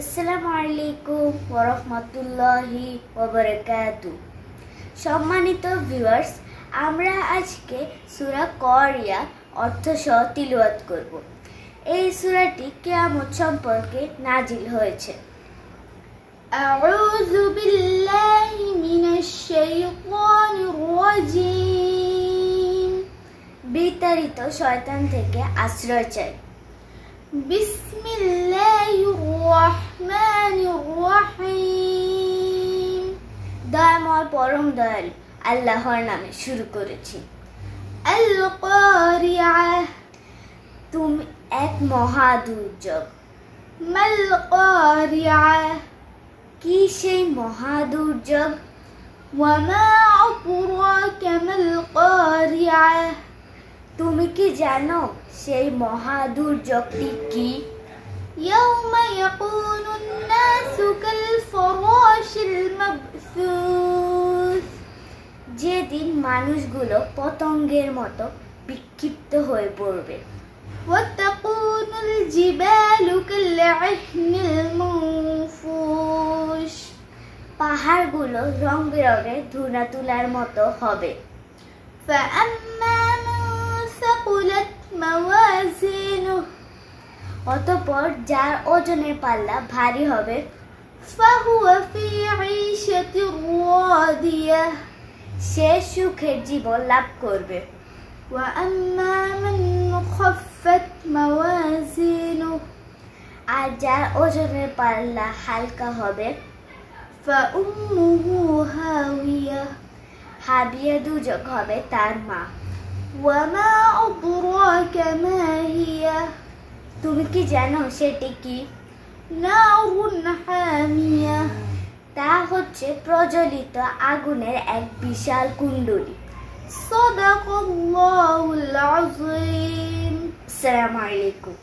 আসসালামু আলাইকুম ওয়া রাহমাতুল্লাহি ওয়া বারাকাতুহু। সম্মানিত ভিউয়ার্স, আমরা আজকে সূরা করিয়া অর্থসহ তিলাওয়াত করব। এই সূরাটি কিয়ামত সম্পর্কে নাজিল হয়েছে। আউযু বিল্লাহি মিনাশ শাইতানির রাজীম। বিতাড়িত শয়তান থেকে আশ্রয় চাই। বিসমিল্লাহির রহমানির রহিম। দয়াময় পরম দয়ালু আল্লাহর নামে শুরু করেছি। আল কারিআহ। তুমি এক মহা দুর্যোগ। মাল কারিআহ। কি সেই মহা দুর্যোগ? ওয়া মা আদরাকা মাল কারিআহ। তুমি কি জানো সেই মহা দুর্যোগটি কি? ইয়াউমা ইয়াকুনুন নাসু কাল ফারাশিল মাবসুস। যেদিন মানুষগুলো পতঙ্গের মতো বিক্ষিপ্ত হয়ে পড়বে। ওয়া তাকুনুল জিবালু কাল ইহনিল মানফুশ। পাহাড়গুলো রং বেরঙের ধুনা তুলার মতো হবে। ফাআম্মা মান সাকুলাত মাওয়াজিনুহু। অতঃপর যার ওজনের পাল্লা ভারী হবে, ফাহুয়া ফি ঈশাতির রাদিয়াহ। সে সুখের জীবন লাভ করবে। ওয়া আম্মা মান খাফফাত মাওয়াজিনুহু। আর যার ওজনের পাল্লা হালকা হবে, ফাউম্মুহু হাওিয়াহ। হাবিয়া দুর্যোগ হবে তার মা। ওয়া মা আদরাকা মা হিয়া। তুমি কি জানো সেটি কি? নারুন হামিয়া। তা হচ্ছে প্রজ্বলিত আগুনের এক বিশাল কুণ্ডলী। সাদাকাল্লাহুল আযীম। আসসালামু আলাইকুম।